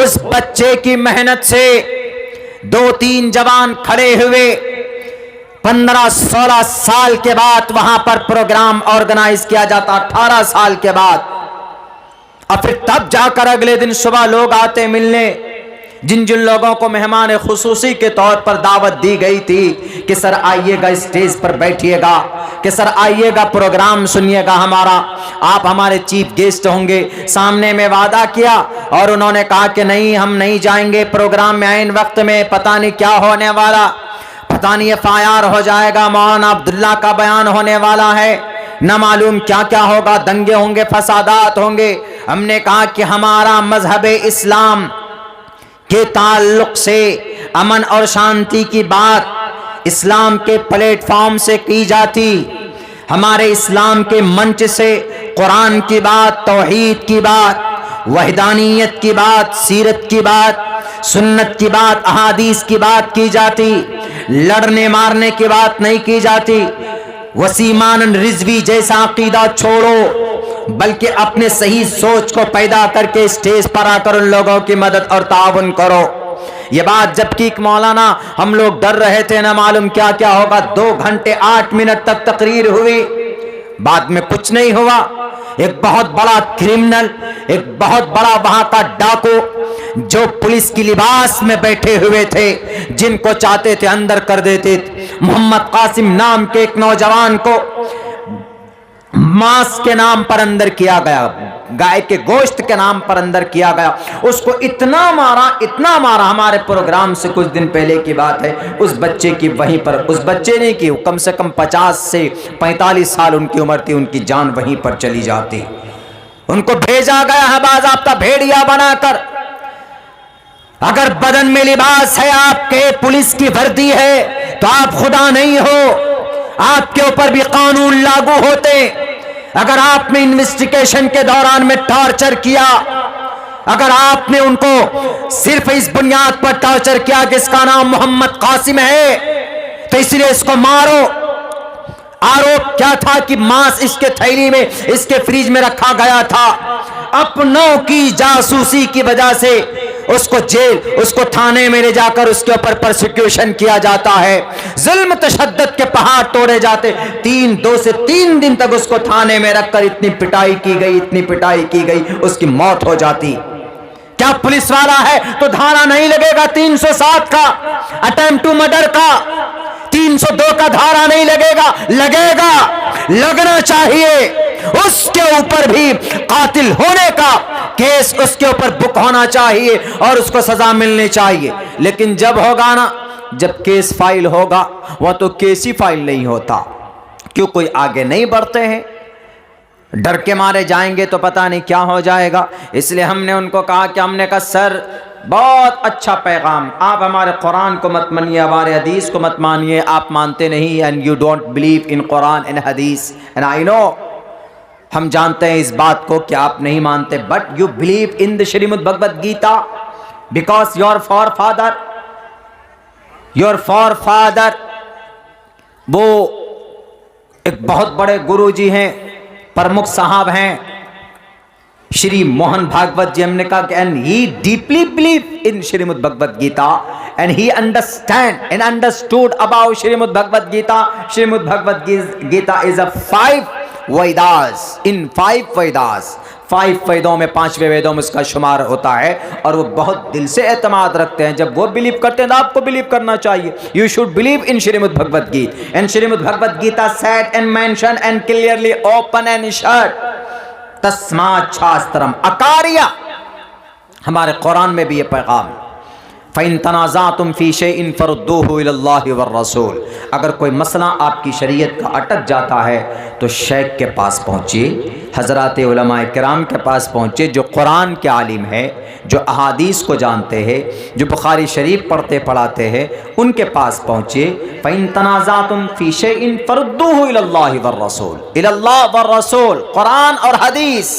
اس بچے کی محنت سے 2-3 جوان کھڑے ہوئے 15-16 سال کے بعد وہاں پر پروگرام آرگنائز کیا جاتا، 18 سال کے بعد، اور پھر تب جا کر اگلے دن صبح لوگ آتے ملنے، جن لوگوں کو مہمان خصوصی کے طور پر دعوت دی گئی تھی کہ سر آئیے گا اسٹیج پر بیٹھیے گا، کہ سر آئیے گا پروگرام سنیے گا ہمارا، آپ ہمارے چیف گیسٹ ہوں گے، سامنے میں وعدہ کیا اور انہوں نے کہا کہ نہیں ہم نہیں جائیں گے پروگرام میں، عین وقت میں پتہ نہیں کیا ہونے والا، پتہ نہیں FIR ہو جائے گا، مولانا عبداللہ کا بیان ہونے والا ہے، نہ معلوم کیا کیا ہوگا، دنگے ہوں گے، فسادات ہوں گے۔ ہم نے کہا کہ ہمارا مذہب اسلام کے تعلق سے امن اور شانتی کی بات اسلام کے پلیٹ فارم سے کی جاتی، ہمارے اسلام کے منچ سے قرآن کی بات، توحید کی بات، وحدانیت کی بات، سیرت کی بات، سنت کی بات، احادیث کی بات کی جاتی، لڑنے مارنے کی بات نہیں کی جاتی۔ وسیمان رضوی جیسا عقیدہ چھوڑو، بلکہ اپنے صحیح سوچ کو پیدا کر کے اسٹیج پر آ کر ان لوگوں کی مدد اور تعاون کرو۔ یہ بات جب کہ مولانا ہم لوگ ڈر رہے تھے نہ معلوم کیا کیا ہوگا، 2 گھنٹے 8 منٹ تک تقریر ہوئی، بعد میں کچھ نہیں ہوا۔ ایک بہت بڑا کرمنل، ایک بہت بڑا وہاں کا ڈاکو جو پولیس کی لباس میں بیٹھے ہوئے تھے، جن کو چاہتے تھے اندر کر دیتے، محمد قاسم نام کے ایک نوجوان کو ماس کے نام پر اندر کیا گیا، گائے کے گوشت کے نام پر اندر کیا گیا، اس کو اتنا مارا، ہمارے پروگرام سے کچھ دن پہلے کی بات ہے، اس بچے کی وہیں پر، اس بچے نے کی کم سے کم 50 سے 45 سال ان کی عمر تھی، ان کی جان وہیں پر چلی جاتی۔ ان کو بھیجا گیا ہے باضابطہ بھیڑیا بنا کر۔ اگر بدن میں لباس ہے آپ کے، پولیس کی وردی ہے، تو آپ خدا نہیں ہو، آپ کے اوپر بھی قانون لاگو ہوتے۔ اگر آپ نے انویسٹیگیشن کے دوران میں ٹارچر کیا، اگر آپ نے ان کو صرف اس بنیاد پر ٹارچر کیا کہ اس کا نام محمد قاسم ہے تو اس لیے اس کو مارو، آروپ کیا تھا کہ ماس اس کے تھیلی میں، اس کے فریج میں رکھا گیا تھا، اپنوں کی جاسوسی کی وجہ سے اس کو جیل، اس کو تھانے میں لے جا کر اس کے اوپر پرسیکیوشن کیا جاتا ہے، ظلم تشدد کے پہاڑ توڑے جاتے، 2 سے 3 دن تک اس کو تھانے میں رکھ کر اتنی پٹائی کی گئی، اس کی موت ہو جاتی۔ کیا پولیس والا ہے تو دھارا نہیں لگے گا 307 کا، اٹیمپٹ ٹو مرڈر کا، 302 کا دھارا نہیں لگے گا؟ لگے گا، لگنا چاہیے۔ اس کے اوپر بھی قاتل ہونے کا کیس اس کے اوپر بک ہونا چاہیے اور اس کو سزا ملنی چاہیے۔ لیکن جب ہوگا نا، جب کیس فائل ہوگا، وہ تو کیس ہی فائل نہیں ہوتا، کیوں کوئی آگے نہیں بڑھتے ہیں، ڈر کے مارے جائیں گے تو پتہ نہیں کیا ہو جائے گا۔ اس لیے ہم نے ان کو کہا کہ ہم نے کہا سر بہت اچھا پیغام، آپ ہمارے قرآن کو مت مانیے، ہمارے حدیث کو مت مانیے، آپ مانتے نہیں، and you don't believe in Quran and Hadith, and I know، ہم جانتے ہیں اس بات کو کہ آپ نہیں مانتے، but you believe in the Shrimad Bhagavad Gita because your forefather وہ ایک بہت بڑے گرو جی ہیں، پرمکھ صاحب ہیں، شری موہن بھاگوت جی، ہم نے کہا کہ and he deeply believed in Shrimad Bhagavad Gita and he understood about Shrimad Bhagavad Gita. Shrimad Bhagavad Gita is a 5 Vedas, in 5 Vedas، 5 ویدوں میں 5ویں ویدوں میں اس کا شمار ہوتا ہے، اور وہ بہت دل سے اعتماد رکھتے ہیں۔ جب وہ بلیو کرتے ہیں تو آپ کو بلیو کرنا چاہیے۔ You should believe in Shrimad Bhagavad Gita, and Shrimad Bhagavad Gita said and mentioned and clearly open and shut تسمات شاسترم اکاریہ، ہمارے قرآن میں بھی یہ پیغام، فَإِن تَنَازَعْتُمْ فِي شَيْءٍ فَرُدُّوهُ إِلَى اللَّهِ وَالرَّسُولِ، اگر کوئی مسئلہ آپ کی شریعت کا اٹک جاتا ہے تو شیخ کے پاس پہنچیے، حضرات علماء کرام کے پاس پہنچے، جو قرآن کے عالم ہے، جو احادیث کو جانتے ہیں، جو بخاری شریف پڑھتے پڑھاتے ہیں، ان کے پاس پہنچیے۔ فَإِن تَنَازَعْتُمْ فِي شَيْءٍ فَرُدُّوهُ إِلَى اللَّهِ وَالرَّسُولِ، إِلَى اللَّهِ وَالرَّسُولِ، قرآن اور حدیث،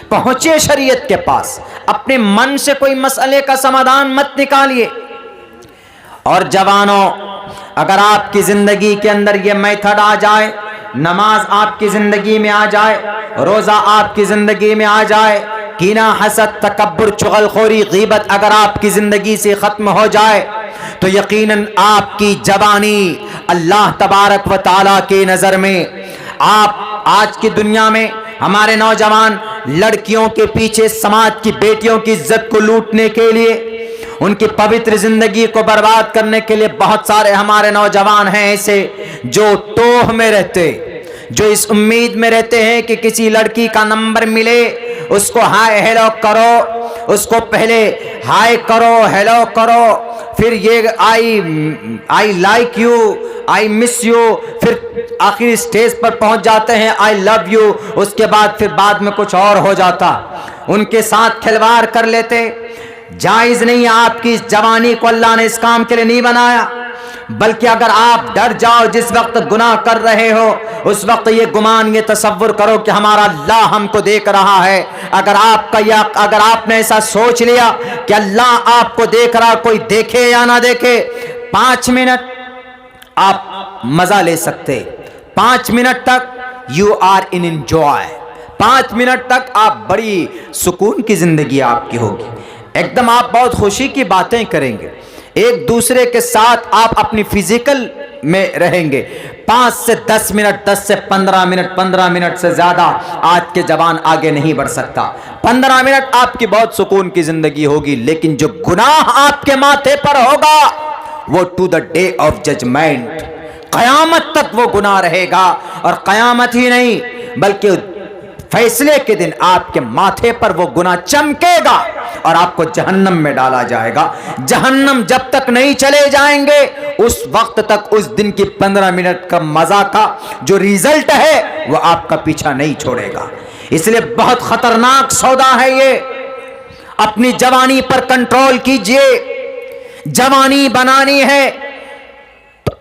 پہنچے شریعت کے پاس، اپنے من سے کوئی مسئلے کا سمادھان مت نکالیے۔ اور جوانوں، اگر آپ کی زندگی کے اندر یہ میتھڈ آ جائے، نماز آپ کی زندگی میں آ جائے، روزہ آپ کی زندگی میں آ جائے، کینہ، حسد، تکبر، چغلخوری، غیبت اگر آپ کی زندگی سے ختم ہو جائے تو یقیناً آپ کی جوانی اللہ تبارک و تعالیٰ کی نظر میں، آپ آج کی دنیا میں ہمارے نوجوان لڑکیوں کے پیچھے سماج کی بیٹیوں کی عزت کو لوٹنے کے لیے، ان کی پوتر زندگی کو برباد کرنے کے لیے بہت سارے ہمارے نوجوان ہیں ایسے جو ٹوہ میں رہتے، جو اس امید میں رہتے ہیں کہ کسی لڑکی کا نمبر ملے، اس کو ہائے ہیلو کرو، اس کو پہلے ہائے کرو، ہیلو کرو، پھر یہ I like you, I miss you, پھر آخری سٹیج پر پہنچ جاتے ہیں آئی لو یو، اس کے بعد پھر بعد میں کچھ اور ہو جاتا، ان کے ساتھ کھلواڑ کر لیتے۔ جائز نہیں، آپ کی اس جوانی کو اللہ نے اس کام کے لیے نہیں بنایا، بلکہ اگر آپ ڈر جاؤ جس وقت گناہ کر رہے ہو، اس وقت یہ گمان، یہ تصور کرو کہ ہمارا اللہ ہم کو دیکھ رہا ہے۔ اگر آپ نے ایسا سوچ لیا کہ اللہ آپ کو دیکھ رہا، کوئی دیکھے یا نہ دیکھے، 5 منٹ آپ مزہ لے سکتے، 5 منٹ تک یو آر ان انجوائے، 5 منٹ تک آپ بڑی سکون کی زندگی آپ کی ہوگی، ایک دم آپ بہت خوشی کی باتیں کریں گے، ایک دوسرے کے ساتھ آپ اپنی فزیکل میں رہیں گے۔ 5 سے 10 منٹ، 10 سے 15 منٹ، 15 منٹ سے زیادہ آج کے جوان آگے نہیں بڑھ سکتا۔ 15 منٹ آپ کی بہت سکون کی زندگی ہوگی، لیکن جو گناہ آپ کے ماتھے پر ہوگا وہ to the day of judgement, قیامت تک وہ گناہ رہے گا، اور قیامت ہی نہیں بلکہ فیصلے کے دن آپ کے ماتھے پر وہ گناہ چمکے گا اور آپ کو جہنم میں ڈالا جائے گا۔ جہنم جب تک نہیں چلے جائیں گے اس وقت تک اس دن کی 15 منٹ کا مزہ کا جو ریزلٹ ہے وہ آپ کا پیچھا نہیں چھوڑے گا۔ اس لیے بہت خطرناک سودا ہے یہ، اپنی جوانی پر کنٹرول کیجئے۔ جوانی بنانی ہے،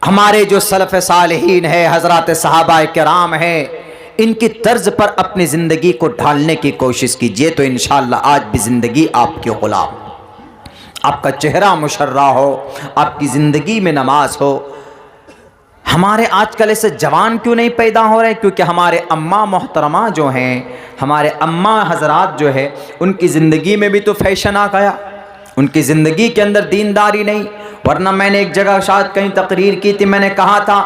ہمارے جو سلف صالحین ہے، حضرات صحابہ کرام ہیں، ان کی طرز پر اپنی زندگی کو ڈھالنے کی کوشش کیجئے تو انشاءاللہ آج بھی زندگی آپ کی غلام، آپ کا چہرہ مشرہ ہو، آپ کی زندگی میں نماز ہو۔ ہمارے آج کل ایسے جوان کیوں نہیں پیدا ہو رہے؟ کیونکہ ہمارے اماں محترمہ جو ہیں، ہمارے اماں حضرات جو ہے، ان کی زندگی میں بھی تو فیشن آ گیا، ان کی زندگی کے اندر دینداری نہیں۔ ورنہ میں نے ایک جگہ شاید کہیں تقریر کی تھی، میں نے کہا تھا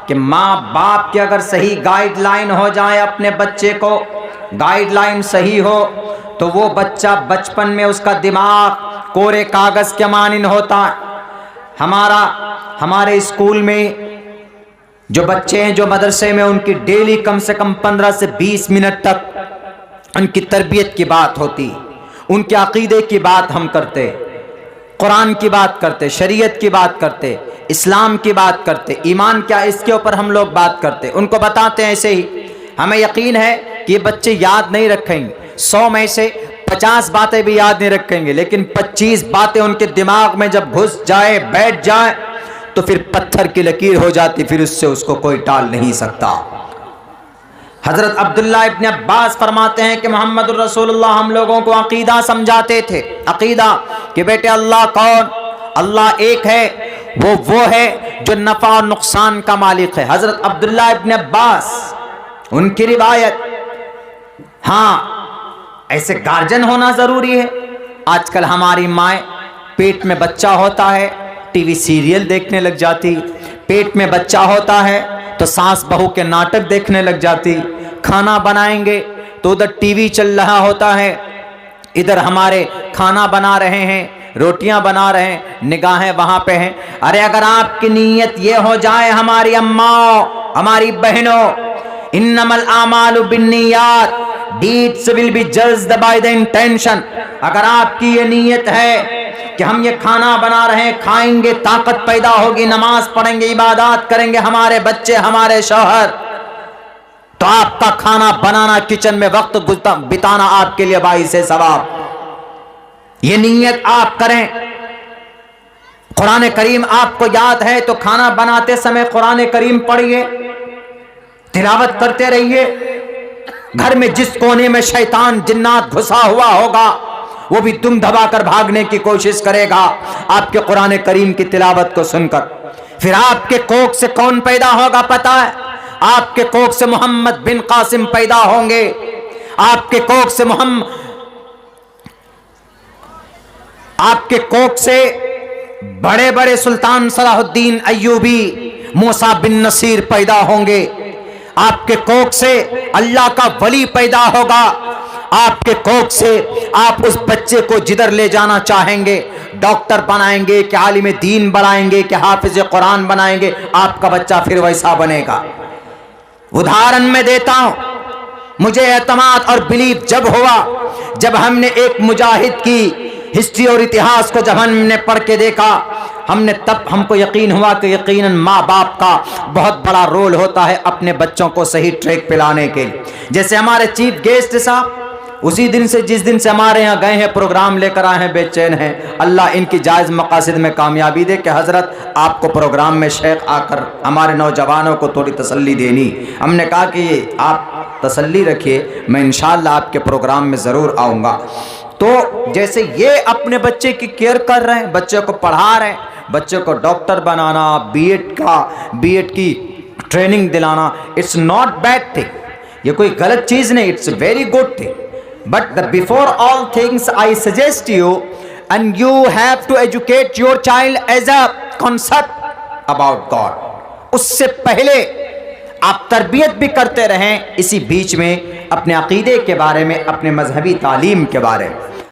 کہ ماں باپ کی اگر صحیح گائیڈ لائن ہو جائے، اپنے بچے کو گائیڈ لائن صحیح ہو تو وہ بچہ بچپن میں اس کا دماغ کورے کاغذ کے مانند ہوتا ہے۔ ہمارے اسکول میں جو بچے ہیں، جو مدرسے میں، ان کی ڈیلی کم سے کم 15 سے 20 منٹ تک ان کی تربیت کی بات ہوتی، ان کے عقیدے کی بات ہم کرتے، قرآن کی بات کرتے، شریعت کی بات کرتے، اسلام کی بات کرتے، ایمان کیا اس کے اوپر ہم لوگ بات کرتے، ان کو بتاتے ہیں۔ ایسے ہی ہمیں یقین ہے کہ یہ بچے یاد نہیں رکھیں گے، 100 میں سے 50 باتیں بھی یاد نہیں رکھیں گے، لیکن 25 باتیں ان کے دماغ میں جب گھس جائے، بیٹھ جائے تو پھر پتھر کی لکیر ہو جاتی، پھر اس سے اس کو کوئی ٹال نہیں سکتا۔ حضرت عبداللہ ابن عباس فرماتے ہیں کہ محمد الرسول اللہ ہم لوگوں کو عقیدہ سمجھاتے تھے، عقیدہ کہ بیٹے اللہ کون؟ اللہ ایک ہے، وہ ہے جو نفع اور نقصان کا مالک ہے۔ حضرت عبداللہ ابن عباس، ان کی روایت۔ ہاں، ایسے گارجن ہونا ضروری ہے۔ آج کل ہماری مائیں، پیٹ میں بچہ ہوتا ہے ٹی وی سیریل دیکھنے لگ جاتی، پیٹ میں بچہ ہوتا ہے تو ساس بہو کے ناٹک دیکھنے لگ جاتی، کھانا بنائیں گے تو ادھر ٹی وی چل رہا ہوتا ہے، ادھر ہمارے کھانا بنا رہے ہیں، روٹیاں بنا رہے ہیں، نگاہیں وہاں پہ ہیں۔ ارے اگر آپ کی نیت یہ ہو جائے، ہماری اماں، ہماری بہنوں، انما الاعمال بالنیات، deeds will be judged by the intention۔ اگر آپ کی یہ نیت ہے کہ ہم یہ کھانا بنا رہے ہیں، کھائیں گے، طاقت پیدا ہوگی، نماز پڑھیں گے، عبادات کریں گے، ہمارے بچے، ہمارے شوہر، تو آپ کا کھانا بنانا، کچن میں وقت بتانا آپ کے لیے باعث ثواب۔ یہ نیت آپ کریں۔ قرآن کریم آپ کو یاد ہے تو کھانا بناتے سمے قرآن کریم پڑھیے، تلاوت کرتے رہیے۔ گھر میں جس کونے میں شیطان جنات گھسا ہوا ہوگا وہ بھی دم دبا کر بھاگنے کی کوشش کرے گا آپ کے قرآن کریم کی تلاوت کو سن کر۔ پھر آپ کے کوکھ سے کون پیدا ہوگا پتہ ہے؟ آپ کے کوکھ سے محمد بن قاسم پیدا ہوں گے، آپ کے کوکھ سے آپ کے کوکھ سے بڑے بڑے سلطان صلاح الدین ایوبی، موسیٰ بن نصیر پیدا ہوں گے، آپ کے کوکھ سے اللہ کا ولی پیدا ہوگا، آپ کے کوکھ سے آپ اس بچے کو جدھر لے جانا چاہیں گے، ڈاکٹر بنائیں گے کہ عالم دین بنائیں گے کہ حافظ قرآن بنائیں گے، آپ کا بچہ پھر ویسا بنے گا۔ ادھارن میں دیتا ہوں، مجھے اعتماد اور بلیف جب ہوا، جب ہم نے ایک مجاہد کی ہسٹری اور اتہاس کو جب ہم نے پڑھ کے دیکھا، تب ہم کو یقین ہوا کہ یقیناً ماں باپ کا بہت بڑا رول ہوتا ہے اپنے بچوں کو صحیح ٹریک پہ لانے کے لیے۔ جیسے ہمارے چیف گیسٹ صاحب اسی دن سے جس دن سے ہمارے یہاں گئے ہیں، پروگرام لے کر آئے ہیں، بے چین ہیں، اللہ ان کی جائز مقاصد میں کامیابی دے کہ حضرت آپ کو پروگرام میں شیخ آ کر ہمارے نوجوانوں کو تھوڑی تسلی دینی۔ ہم نے کہا کہ آپ تسلی رکھیے، میں انشاءاللہ آپ کے پروگرام میں ضرور آؤں گا۔ تو جیسے یہ اپنے بچے کی کیئر کر رہے ہیں، بچے کو پڑھا رہے ہیں، بچے کو ڈاکٹر بنانا، بی ایڈ کی ٹریننگ دلانا، اٹس ناٹ بیڈ تھنگ، یہ کوئی غلط چیز نہیں، it's very good thing. But before all things, I suggest you, and you have to educate your child as a concept about God. اس سے پہلے آپ تربیت بھی کرتے رہیں اسی بیچ میں اپنے عقیدے کے بارے میں، اپنے مذہبی تعلیم کے بارے میں۔